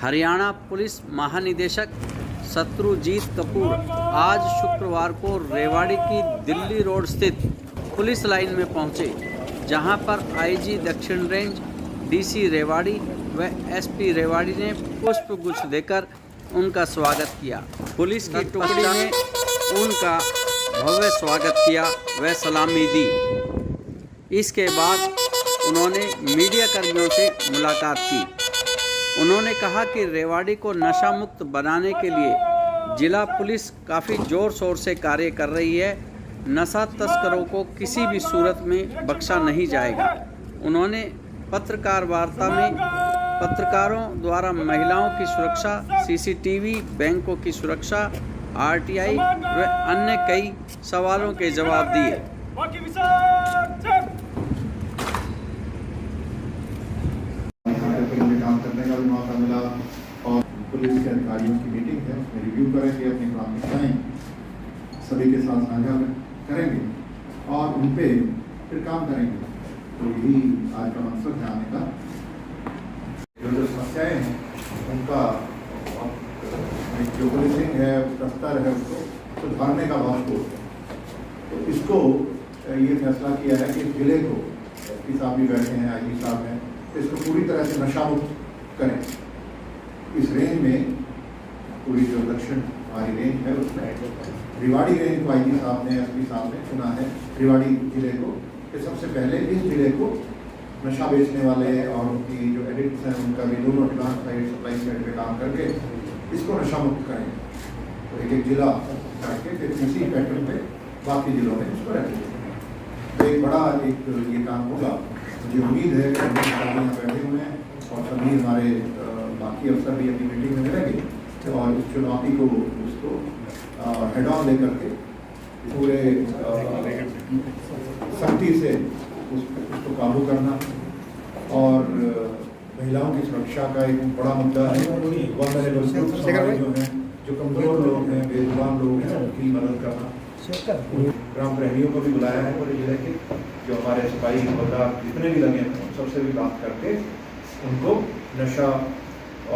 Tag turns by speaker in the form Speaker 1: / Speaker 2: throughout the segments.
Speaker 1: Haryana police महानिदेशक शत्रुजीत कपूर आज शुक्रवार को रेवाड़ी की दिल्ली रोड स्थित पुलिस लाइन में पहुंचे, जहां पर आईजी दक्षिण रेंज, डीसी रेवाड़ी व एसपी रेवाड़ी ने पुष्पगुच्छ देकर उनका स्वागत किया। पुलिस की टुकड़ी ने उनका भव्य स्वागत किया व सलामी दी। इसके बाद उन्होंने मीडिया कर्मियों से मुलाकात की। उन्होंने कहा कि रेवाड़ी को नशा मुक्त बनाने के लिए जिला पुलिस काफ़ी ज़ोर शोर से कार्य कर रही है। नशा तस्करों को किसी भी सूरत में बख्शा नहीं जाएगा। उन्होंने पत्रकार वार्ता में पत्रकारों द्वारा महिलाओं की सुरक्षा, सीसीटीवी, बैंकों की सुरक्षा, आरटीआई व अन्य कई सवालों के जवाब दिए।
Speaker 2: काम करने का भी मौका मिला और पुलिस के अधिकारियों की मीटिंग है, उसमें रिव्यू करेंगे, अपनी प्राथमिकताएं सभी के साथ साझा करेंगे और उन पे फिर काम करेंगे। तो यही आज का मकसद है आने का। जो समस्याएं हैं उनका जो पुलिसिंग है, उसका स्तर है, उसको सुधारने का बहुत कोर्स है। तो इसको ये फैसला किया है कि जिले को एसपी साहब भी बैठे हैं, आईजी साहब हैं, तो इसको पूरी तरह से नशा मुक्त करें। इस रेंज में पूरी जो दक्षिण हमारी रेंज है उसमें रेवाड़ी रेंज को आईजी साहब ने, एसपी साहब ने चुना है रेवाड़ी जिले को कि सबसे पहले इस जिले को नशा बेचने वाले और उनकी जो एडिक्ट्स हैं उनका भी दोनों डिमांड साइड, सप्लाई साइड पे काम करके इसको नशा मुक्त करें। तो एक एक जिला करके फिर इसी पैटर्न पे बाकी जिलों में इसको रखेंगे। तो एक बड़ा ये काम होगा। मुझे उम्मीद है कि हम यहाँ बैठे हुए हैं और सभी हमारे बाकी अफसर भी अपनी मीटिंग में मिलेंगे और इस चुनौती को उसको हेड ऑन लेकर के पूरे सख्ती से उसको काबू करना। और महिलाओं की सुरक्षा का एक बड़ा मुद्दा है। वल्नरेबल ग्रुप्स जो हैं, जो कमजोर लोग हैं, बेजुबान लोग हैं, उनकी मदद करना। ग्राम प्रहरियों को भी बुलाया है पूरे जिले के, जो हमारे सिपाही हवलदार जितने भी लगे हैं सबसे भी बात करके उनको नशा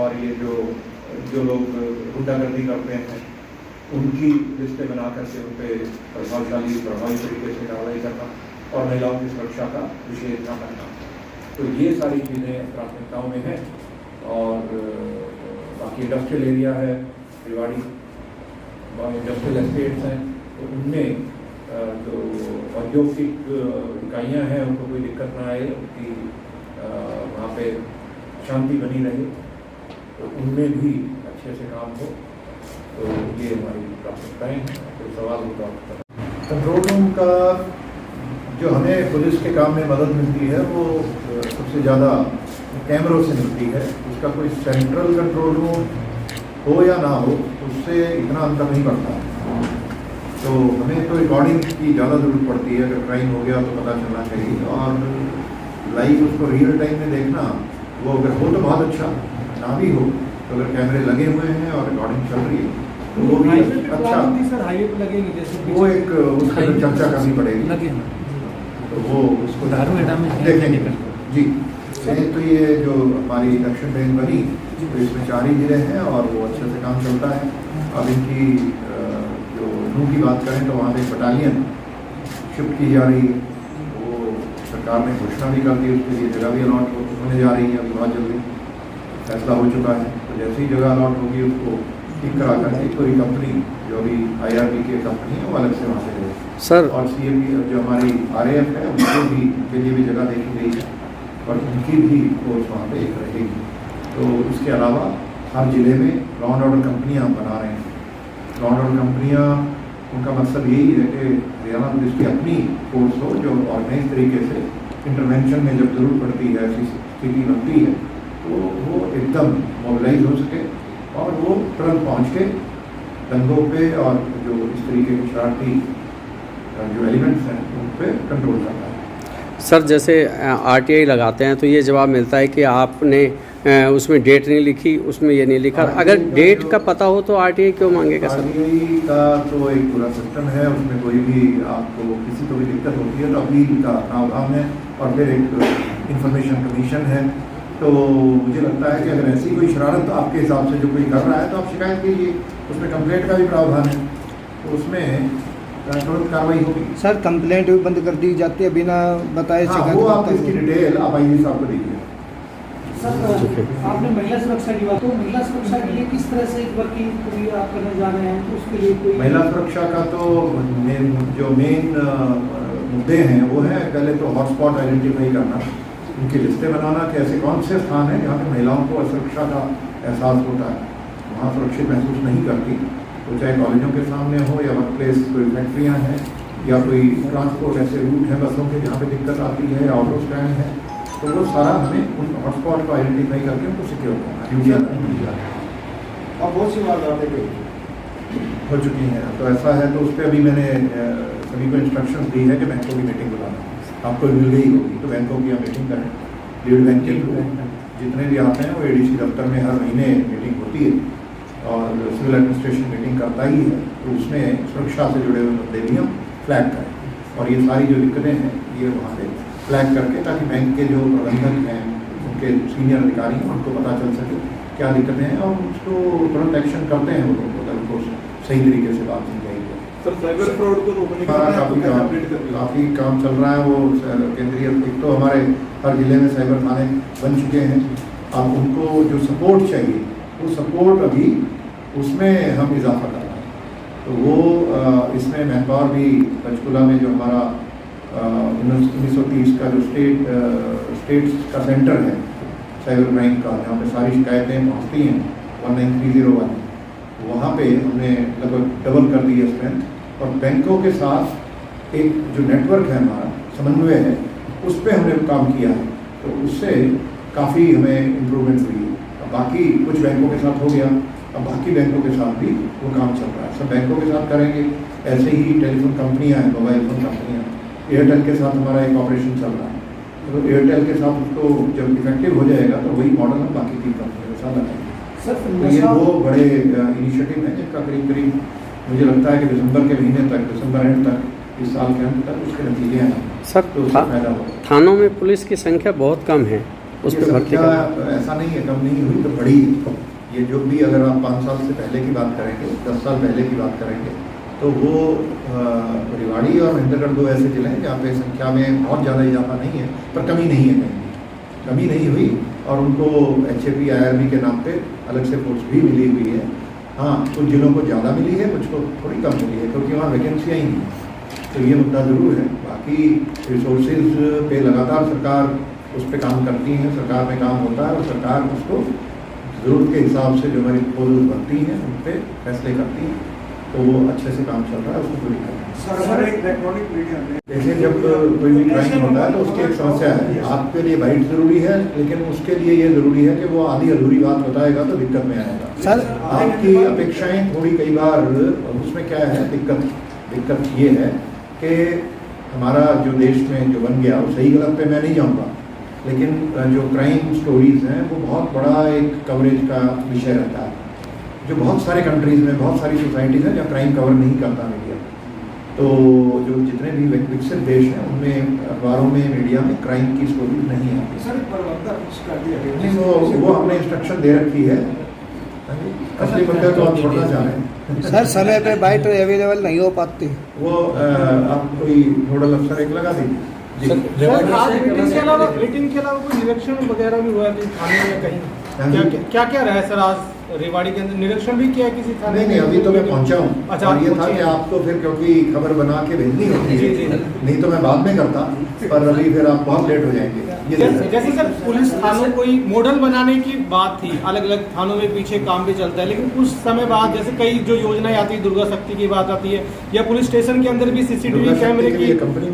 Speaker 2: और ये जो लोग गुंडागर्दी करते हैं उनकी लिस्टें बना करके उन पर प्रभावी तरीके से कार्रवाई करना और महिलाओं की सुरक्षा का विशेष ध्यान रखना। तो ये सारी चीज़ें प्राथमिकताओं में हैं। और बाकी इंडस्ट्रियल एरिया है रेवाड़ी, इंडस्ट्रियल एस्टेट्स हैं, तो उनमें जो औद्योगिक इकाइयाँ हैं उनको कोई दिक्कत ना आए, उनकी वहाँ पे शांति बनी रहे, तो उनमें भी अच्छे से काम हो। तो ये हमारी प्राथमिकताएं हैं। तो सवाल होगा कंट्रोल रूम का जो हमें पुलिस के काम में मदद मिलती है वो सबसे ज़्यादा कैमरों से मिलती है। उसका कोई सेंट्रल कंट्रोल रूम हो या ना हो उससे इतना अंतर नहीं पड़ता। तो हमें तो रिकॉर्डिंग की ज़्यादा ज़रूरत पड़ती है। अगर क्राइम हो गया तो पता चलना चाहिए और लाइव उसको रियल टाइम में देखना, वो अगर हो तो बहुत अच्छा, ना भी हो तो अगर कैमरे लगे हुए हैं और रिकॉर्डिंग चल रही है तो वो भी अच्छा।
Speaker 3: सर हाईवे पे लगेंगे जैसे
Speaker 2: वो एक उसकी चर्चा करनी पड़ेगी, तो वो उसको देखेंगे जी। तो ये जो हमारी दक्षिण रेंज बनी तो इसमें 4 ही जिले हैं और वो अच्छे से काम चलता है। अब इनकी जो नू की बात करें तो वहाँ पे एक बटालियन शिफ्ट की जा रही है। वो सरकार ने घोषणा भी कर दी, उसके लिए जगह भी अलॉट होने जा रही है। अभी बहुत जल्दी फैसला हो चुका है। तो जैसे ही जगह अलॉट होगी उसको ठीक करा करके कोई कंपनी जो अभी IRB की कंपनी है वो अलग से वहाँ से रहेगी
Speaker 1: सर।
Speaker 2: और CMB जो हमारी RAF है उनको भी के लिए भी जगह देखी गई है और उनकी भी फोर्स वहाँ पे एक रहेगी। तो इसके अलावा हर जिले में लॉ एंड ऑर्डर कंपनियाँ हम बना रहे हैं। लॉ एंड ऑर्डर कंपनियाँ, उनका मकसद यही है कि हरियाणा पुलिस की अपनी फोर्स हो जो ऑर्गेनाइज तरीके से इंटरवेंशन में जब जरूरत पड़ती है, ऐसी स्थिति बनती है तो वो एकदम मोबिलाइज हो सके और वो तुरंत पहुँच के दंगों पे और जो इस तरीके के शरारती जो एलिमेंट्स हैं उन पर कंट्रोल करना है।
Speaker 1: सर जैसे RTI लगाते हैं तो ये जवाब मिलता है कि आपने उसमें डेट नहीं लिखी, उसमें ये नहीं लिखा। अगर डेट का पता हो तो RTI क्यों मांगेगा सर?
Speaker 2: RTI का तो एक पूरा सिस्टम है, उसमें कोई भी आपको किसी को भी दिक्कत होती है तो अपील का प्रावधान है और फिर एक इंफॉर्मेशन कमीशन है तो मुझे लगता है कि अगर ऐसी कोई शरारत आपके हिसाब से जो कोई कर रहा है तो आप शिकायत कीजिए, उसमें कंप्लेंट का भी प्रावधान है, तो उसमें तुरंत कार्रवाई होगी।
Speaker 3: सर कंप्लेंट भी बंद कर दी जाती है बिना बताए
Speaker 2: हाँ, वो आप इसकी डिटेल आप आईजी साहब को दीजिए।
Speaker 4: सर आपने महिला सुरक्षा की बात, तो महिला सुरक्षा के लिए किस तरह से वर्किंग पूरी आप करने जा रहे हैं, तो उसके लिए कोई
Speaker 2: महिला सुरक्षा का तो जो मेन मुद्दे हैं वो है, पहले तो हॉटस्पॉट आइडेंटिफाई करना, उनकी लिस्टें बनाना कि ऐसे कौन से स्थान हैं जहाँ पे महिलाओं को असुरक्षा का एहसास होता है, वहाँ सुरक्षित महसूस नहीं करती, तो चाहे कॉलेजों के सामने हो या वर्क प्लेस कोई फैक्ट्रियाँ हैं या कोई ट्रांसपोर्ट ऐसे रूट हैं बसों के जहाँ पे दिक्कत आती है, ऑटो स्टैंड है, तो वो सारा हमें उन हॉटस्पॉट को आइडेंटिफाई करके उनको सिक्योर करना है।
Speaker 5: अब बहुत सी बातें
Speaker 2: हो चुकी हैं, तो ऐसा है तो उस पर अभी मैंने सभी को इंस्ट्रक्शंस दी है कि बैंकों की मीटिंग बुलाना, आपको मिल गई होगी तो बैंकों की आप मीटिंग करें, लीड बैंक के जितने भी आते हैं वो एडीसी दफ्तर में हर महीने मीटिंग होती है और सिविल एडमिनिस्ट्रेशन मीटिंग करता ही है, तो उसमें सुरक्षा से जुड़े हुए मुद्दे भी हम फ्लैग करें और ये सारी जो दिक्कतें हैं ये वहाँ पे फ्लैग करके, ताकि बैंक के जो प्रबंधक हैं उनके सीनियर अधिकारी हैं उनको पता चल सके क्या दिक्कतें हैं और उसको तुरंत एक्शन करते हैं वो लोग, अगर उनको सही तरीके से बात समझाई जाए।
Speaker 5: सर साइबर फ्रॉड को रोकने
Speaker 2: काफ़ी काम चल रहा है, वो केंद्रीय एक तो हमारे हर जिले में साइबर थाने बन चुके हैं, अब उनको जो सपोर्ट चाहिए वो सपोर्ट अभी उसमें हम इजाफा कर रहे हैं, तो वो इसमें मैन पावर भी पंचकुला में जो हमारा 1930 का जो स्टेट्स का सेंटर है साइबर क्राइम का, जहाँ पे सारी शिकायतें पहुँचती हैं 19301, वहाँ पे हमने लगभग डबल कर दी है स्ट्रेंथ और बैंकों के साथ एक जो नेटवर्क है हमारा समन्वय है उस पर हमने काम किया है, तो उससे काफ़ी हमें इम्प्रूवमेंट हुई है। अब बाकी कुछ बैंकों के साथ हो गया, अब बाकी बैंकों के साथ भी वो काम चल रहा है, सब बैंकों के साथ करेंगे। ऐसे ही टेलीफोन कंपनियाँ हैं, मोबाइल फोन कंपनियाँ, एयरटेल के साथ हमारा एक ऑपरेशन चल रहा है, तो एयरटेल के साथ उसको जब इफेक्टिव हो जाएगा तो वही मॉडल हम बाकी 3 कंपनियों के साथ लगाएंगे। तो ये 2 बड़े इनिशिएटिव हैं जिनका करीब करीब मुझे लगता है कि दिसंबर के महीने तक, दिसंबर एंड तक, इस साल के अंत तक उसके नतीजे हैं
Speaker 1: सर।
Speaker 2: तो उससे फायदा होगा।
Speaker 1: थानों में पुलिस की संख्या बहुत कम है, उस पर भर्ती
Speaker 2: ऐसा नहीं है कम नहीं हुई, तो बड़ी ये जो भी अगर आप 5 साल से पहले की बात करेंगे, 10 साल पहले की बात करेंगे, तो वो रेवाड़ी और महेंद्रगढ़ 2 ऐसे जिले हैं जहाँ पे संख्या में बहुत ज़्यादा इजाफा नहीं है, पर कमी नहीं है, कहीं कमी नहीं हुई और उनको HAP IRB के नाम पे अलग से फोर्स भी मिली हुई है। हाँ, कुछ जिलों को ज़्यादा मिली है, कुछ को थोड़ी कम मिली है, क्योंकि वहाँ वैकेंसियाँ ही नहीं, तो ये मुद्दा ज़रूर है। बाकी रिसोर्सेज पे लगातार सरकार उस पर काम करती है, सरकार में काम होता है और सरकार उसको ज़रूरत के हिसाब से जो हमारी प्रपोजल बनती हैं उन पर फैसले करती हैं, तो वो अच्छे से काम चल रहा है, उसको पूरी करना है।
Speaker 5: इलेक्ट्रॉनिक मीडिया में
Speaker 2: जैसे जब कोई भी क्राइम होता है तो उसकी एक समस्या है, आपके लिए बाइट ज़रूरी है, लेकिन उसके लिए ये ज़रूरी है कि वो आधी अधूरी बात बताएगा तो दिक्कत में आएगा।
Speaker 3: सर
Speaker 2: आपकी अपेक्षाएं थोड़ी कई बार उसमें क्या है, दिक्कत ये है कि हमारा जो देश में जो बन गया वो सही गलत पे मैं नहीं जाऊँगा, लेकिन जो क्राइम स्टोरीज़ हैं वो बहुत बड़ा एक कवरेज का विषय रहता है, जो बहुत सारे कंट्रीज़ में, बहुत सारी सोसाइटीज़ हैं जहाँ क्राइम कवर नहीं करता मीडिया। तो जो जितने भी विकसित देश हैं उनमें अखबारों में, मीडिया में क्राइम की स्टोरीज नहीं आती।
Speaker 5: सर प्रबंधक उसका
Speaker 2: नहीं, वो हमने इंस्ट्रक्शन दे रखी है, असली मुद्दे तो आप छोड़ना चाह रहे हैं।
Speaker 3: सर समय पे बाइट अवेलेबल नहीं हो पाती,
Speaker 2: वो आप कोई नोडल अफसर एक लगा दीजिए।
Speaker 4: सर आज मीटिंग के अलावा कोई निरीक्षण वगैरह भी हुआ है थाने में कहीं, क्या रहा है सर? आज रेवाड़ी के अंदर निरीक्षण भी किया है किसी थाने?
Speaker 2: नहीं, अभी तो मैं पहुंचा हूँ।
Speaker 4: अच्छा,
Speaker 2: और ये था कि आपको फिर क्योंकि खबर बना के भेजनी होती है, नहीं तो मैं बाद में करता, पर अभी फिर आप बहुत लेट हो जाएंगे।
Speaker 4: जैसे सर पुलिस थानों को मॉडल बनाने की बात थी, अलग अलग थानों में पीछे काम भी चलता है, लेकिन कुछ समय बाद जैसे कई जो योजनाएं आती है, दुर्गा शक्ति की बात आती है या पुलिस स्टेशन के अंदर भी CCTV कैमरे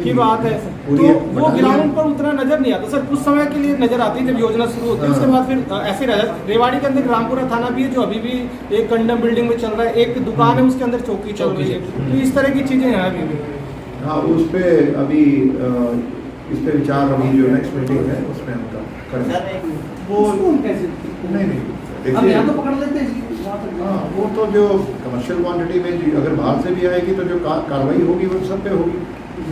Speaker 4: की बात है, तो वो ग्राउंड पर उतना नजर नहीं आता। सर कुछ समय के लिए नजर आती है जब योजना शुरू होती है, उसके बाद फिर ऐसे रह जाता है। रेवाड़ी के अंदर रामपुरा थाना भी है जो अभी भी एक कंडम बिल्डिंग में चल रहा है, एक दुकान है उसके अंदर चौकी चल रही है, तो इस तरह की चीजें हैं अभी भी।
Speaker 2: हाँ, उस पर अभी इस पे विचार अभी जो नेक्स्ट मीटिंग है उसमें हम करेंगे।
Speaker 4: वो
Speaker 2: नहीं
Speaker 4: हम यहाँ तो
Speaker 2: देखिए,
Speaker 4: पकड़ लेते हैं।
Speaker 2: हाँ, वो तो जो कमर्शियल क्वांटिटी में अगर बाहर से भी आएगी तो जो कार्रवाई होगी वो सब पे होगी।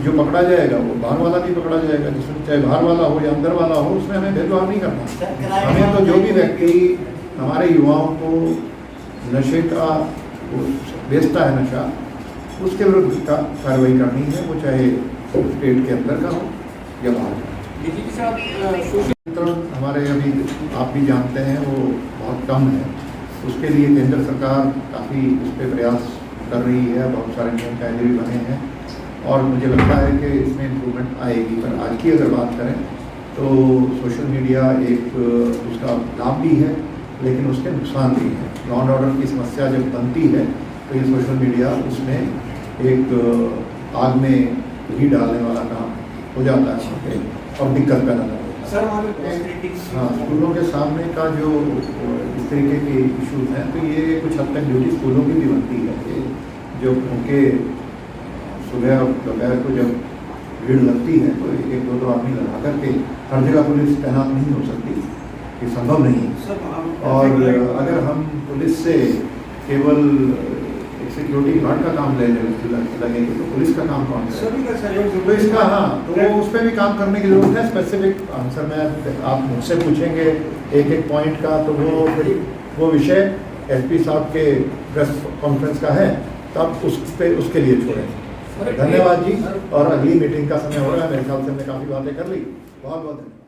Speaker 2: जो पकड़ा जाएगा वो बाहर वाला भी पकड़ा जाएगा, जिसमें चाहे बाहर वाला हो या अंदर वाला हो, उसमें हमें भेदभाव नहीं करना। हमें तो जो भी व्यक्ति हमारे युवाओं को नशे का बेचता है नशा, उसके विरुद्ध कार्रवाई करनी है, वो चाहे स्टेट के अंदर का हो या बाहर का।
Speaker 4: डीजीपी साहब,
Speaker 2: हमारे अभी आप भी जानते हैं वो बहुत कम है, उसके लिए केंद्र सरकार काफ़ी उस पर प्रयास कर रही है, बहुत सारे नियम कायदे भी बने हैं और मुझे लगता है कि इसमें इम्प्रूवमेंट आएगी। पर आज की अगर बात करें तो सोशल मीडिया एक उसका लाभ भी है लेकिन उसके नुकसान भी हैं। लॉ एंड ऑर्डर की समस्या जब बनती है तो ये सोशल मीडिया उसमें एक आग में घी डालने वाला काम हो जाता है वहाँ पे और दिक्कत पैदा होता है।
Speaker 5: सर हमारे
Speaker 2: हाँ, स्कूलों के सामने का जो इस तरीके के इशूज़ हैं तो ये कुछ हद तक ड्यूटी स्कूलों की भी बनती है कि जो उनके सुबह और दोपहर को जब भीड़ लगती है तो एक दो आदमी लगा करके हर जगह पुलिस तैनात नहीं हो सकती, ये संभव नहीं है। और अगर हम पुलिस से केवल एक सिक्योरिटी गार्ड का काम लगेंगे तो पुलिस का काम कौन करेगा?
Speaker 5: सभी का सहयोग
Speaker 2: तो इसका हाँ, तो वो उस पर भी काम करने की जरूरत है। स्पेसिफिक आंसर में आप मुझसे पूछेंगे एक एक पॉइंट का तो वो विषय एसपी साहब के प्रेस कॉन्फ्रेंस का है, तब उसके लिए छोड़ेंगे। धन्यवाद जी। और अगली मीटिंग का समय हो रहा है, मेरे ख्याल से हमने काफ़ी बातें कर ली। बहुत बहुत धन्यवाद।